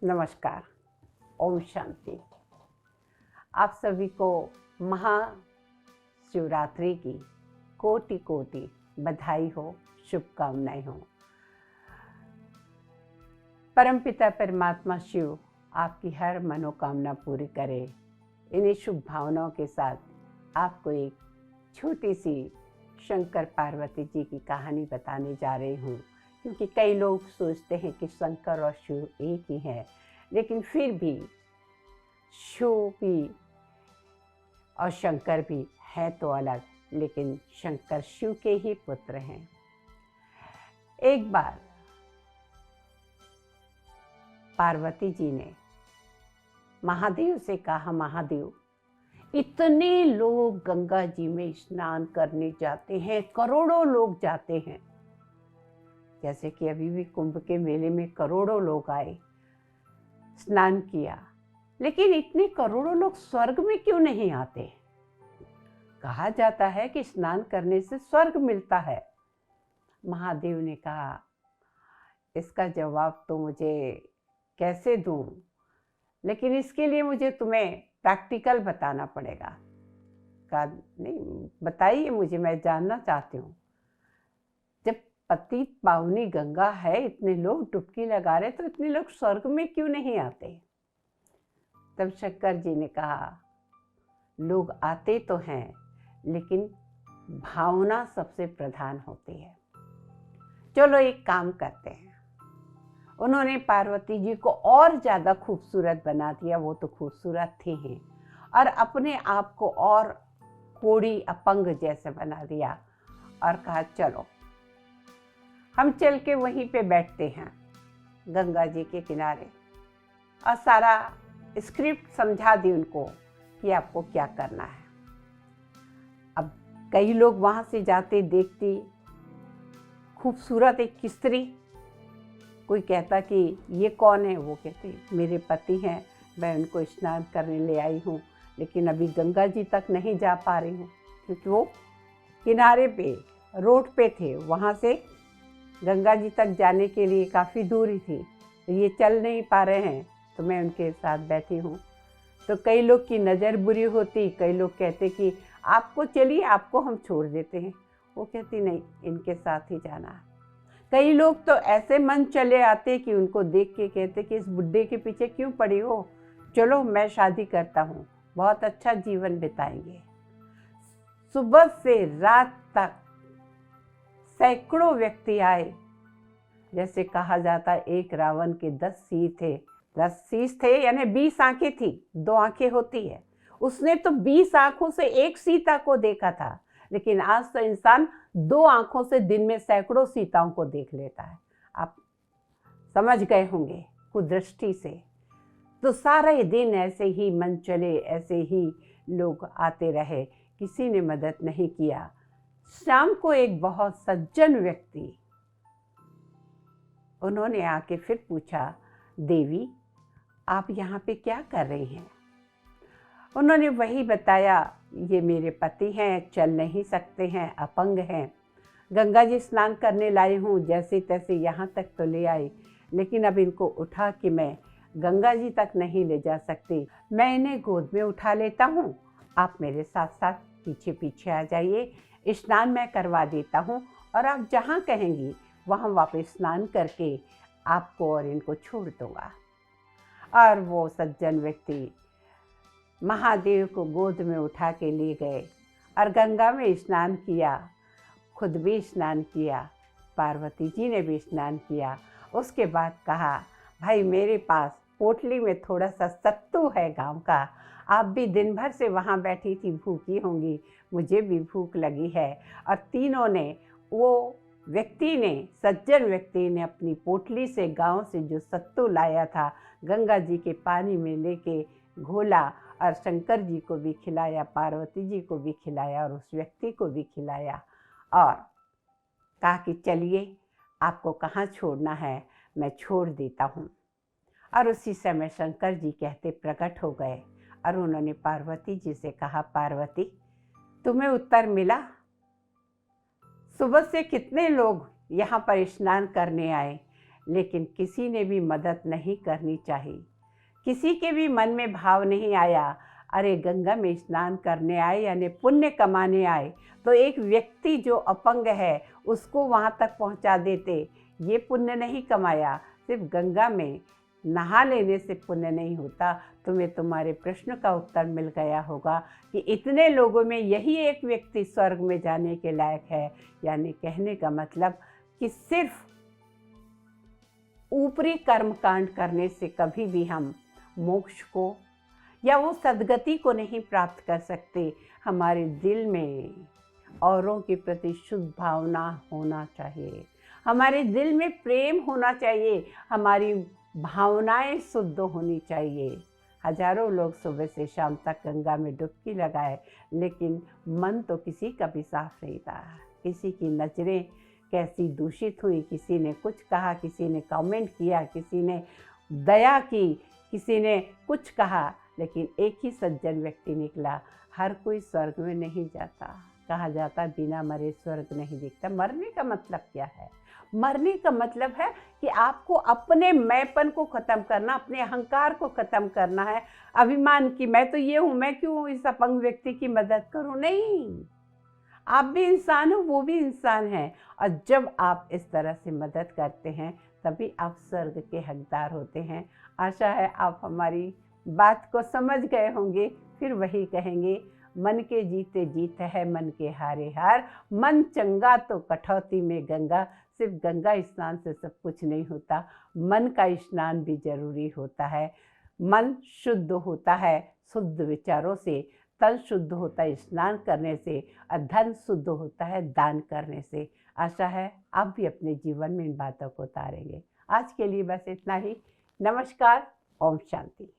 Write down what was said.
नमस्कार। ओम शांति। आप सभी को महाशिवरात्रि की कोटि कोटि बधाई हो, शुभकामनाएं हो। परमपिता परमात्मा शिव आपकी हर मनोकामना पूरी करे। इन्हीं शुभ भावनाओं के साथ आपको एक छोटी सी शंकर पार्वती जी की कहानी बताने जा रही हूँ, क्योंकि कई लोग सोचते हैं कि शंकर और शिव एक ही हैं, लेकिन फिर भी शिव भी और शंकर भी है तो अलग, लेकिन शंकर शिव के ही पुत्र हैं। एक बार पार्वती जी ने महादेव से कहा, महादेव, इतने लोग गंगा जी में स्नान करने जाते हैं, करोड़ों लोग जाते हैं। जैसे कि अभी भी कुंभ के मेले में करोड़ों लोग आए, स्नान किया, लेकिन इतने करोड़ों लोग स्वर्ग में क्यों नहीं आते? कहा जाता है कि स्नान करने से स्वर्ग मिलता है। महादेव ने कहा, इसका जवाब तो मुझे कैसे दूं, लेकिन इसके लिए मुझे तुम्हें प्रैक्टिकल बताना पड़ेगा। कहा, नहीं बताइए मुझे, मैं जानना चाहती हूँ। जब पतित पावनी गंगा है, इतने लोग डुबकी लगा रहे, तो इतने लोग स्वर्ग में क्यों नहीं आते? तब शंकर जी ने कहा, लोग आते तो हैं, लेकिन भावना सबसे प्रधान होती है। चलो एक काम करते हैं। उन्होंने पार्वती जी को और ज़्यादा खूबसूरत बना दिया, वो तो खूबसूरत थी ही, और अपने आप को और कोड़ी अपंग जैसे बना दिया और कहा, चलो हम चल के वहीं पे बैठते हैं गंगा जी के किनारे, और सारा स्क्रिप्ट समझा दी उनको कि आपको क्या करना है। अब कई लोग वहाँ से जाते, देखती खूबसूरत एक स्त्री, कोई कहता कि ये कौन है, वो कहते मेरे पति हैं, मैं उनको स्नान करने ले आई हूँ, लेकिन अभी गंगा जी तक नहीं जा पा रही हूँ, क्योंकि वो किनारे पे रोड पे थे, वहाँ से गंगा जी तक जाने के लिए काफ़ी दूरी थी, तो ये चल नहीं पा रहे हैं, तो मैं उनके साथ बैठी हूँ। तो कई लोग की नज़र बुरी होती, कई लोग कहते कि आपको चलिए, आपको हम छोड़ देते हैं। वो कहती नहीं, इनके साथ ही जाना है। कई लोग तो ऐसे मन चले आते कि उनको देख के कहते कि इस बुड्ढे के पीछे क्यों पड़ी हो, चलो मैं शादी करता हूँ, बहुत अच्छा जीवन बिताएंगे। सुबह से रात तक सैकड़ों व्यक्ति आए। जैसे कहा जाता है, एक रावण के 10 सिर थे। 10 शीश थे यानी 20 आंखें थी, 2 आंखें होती है। उसने तो 20 आंखों से एक सीता को देखा था, लेकिन आज तो इंसान 2 आंखों से दिन में सैकड़ों सीताओं को देख लेता है। आप समझ गए होंगे कुदृष्टि से। तो सारे दिन ऐसे ही मन चले, ऐसे ही लोग आते रहे, किसी ने मदद नहीं किया। शाम को एक बहुत सज्जन व्यक्ति, उन्होंने आके फिर पूछा, देवी आप यहाँ पे क्या कर रही हैं? उन्होंने वही बताया, ये मेरे पति हैं, चल नहीं सकते हैं, अपंग हैं, गंगा जी स्नान करने लाई हूँ, जैसे तैसे यहाँ तक तो ले आई, लेकिन अब इनको उठा के मैं गंगा जी तक नहीं ले जा सकती। मैं इन्हें गोद में उठा लेता हूँ, आप मेरे साथ साथ पीछे पीछे आ जाइए, स्नान मैं करवा देता हूँ, और आप जहाँ कहेंगी वहाँ वापस स्नान करके आपको और इनको छोड़ दूँगा। और वो सज्जन व्यक्ति महादेव को गोद में उठा के ले गए और गंगा में स्नान किया, खुद भी स्नान किया, पार्वती जी ने भी स्नान किया। उसके बाद कहा, भाई मेरे पास पोटली में थोड़ा सा सत्तू है गांव का, आप भी दिन भर से वहाँ बैठी थी, भूखी होंगी, मुझे भी भूख लगी है। और तीनों ने, वो व्यक्ति ने, सज्जन व्यक्ति ने अपनी पोटली से गांव से जो सत्तू लाया था, गंगा जी के पानी में लेके घोला और शंकर जी को भी खिलाया, पार्वती जी को भी खिलाया और उस व्यक्ति को भी खिलाया, और कहा कि चलिए आपको कहाँ छोड़ना है, मैं छोड़ देता हूँ। और उसी समय शंकर जी कहते प्रकट हो गए और उन्होंने पार्वती जी से कहा, पार्वती तुम्हें उत्तर मिला? सुबह से कितने लोग यहाँ पर स्नान करने आए, लेकिन किसी ने भी मदद नहीं करनी चाहिए। किसी के भी मन में भाव नहीं आया, अरे गंगा में स्नान करने आए यानी पुण्य कमाने आए, तो एक व्यक्ति जो अपंग है उसको वहाँ तक पहुँचा देते, ये पुण्य नहीं कमाया। सिर्फ गंगा में नहा लेने से पुण्य नहीं होता। तुम्हें तुम्हारे प्रश्न का उत्तर मिल गया होगा कि इतने लोगों में यही एक व्यक्ति स्वर्ग में जाने के लायक है। यानी कहने का मतलब कि सिर्फ ऊपरी कर्म कांड करने से कभी भी हम मोक्ष को या वो सद्गति को नहीं प्राप्त कर सकते। हमारे दिल में औरों के प्रति शुद्ध भावना होना चाहिए, हमारे दिल में प्रेम होना चाहिए, हमारी भावनाएं शुद्ध होनी चाहिए। हजारों लोग सुबह से शाम तक गंगा में डुबकी लगाए, लेकिन मन तो किसी का भी साफ नहीं था। किसी की नज़रें कैसी दूषित हुई, किसी ने कुछ कहा, किसी ने कमेंट किया, किसी ने दया की, किसी ने कुछ कहा, लेकिन एक ही सज्जन व्यक्ति निकला। हर कोई स्वर्ग में नहीं जाता। कहा जाता बिना मरे स्वर्ग नहीं दिखता। मरने का मतलब क्या है? मरने का मतलब है कि आपको अपने मैंपन को ख़त्म करना, अपने अहंकार को ख़त्म करना है। अभिमान की मैं तो ये हूँ, मैं क्यों इस अपंग व्यक्ति की मदद करूँ? नहीं, आप भी इंसान हो, वो भी इंसान है। और जब आप इस तरह से मदद करते हैं तभी आप स्वर्ग के हकदार होते हैं। आशा है आप हमारी बात को समझ गए होंगे। फिर वही कहेंगे, मन के जीते जीत है, मन के हारे हार, मन चंगा तो कटौती में गंगा। सिर्फ गंगा स्नान से सब कुछ नहीं होता, मन का स्नान भी जरूरी होता है। मन शुद्ध होता है शुद्ध विचारों से, तन शुद्ध होता है स्नान करने से, और धन शुद्ध होता है दान करने से। आशा है आप भी अपने जीवन में इन बातों को उतारेंगे। आज के लिए बस इतना ही। नमस्कार। ओम शांति।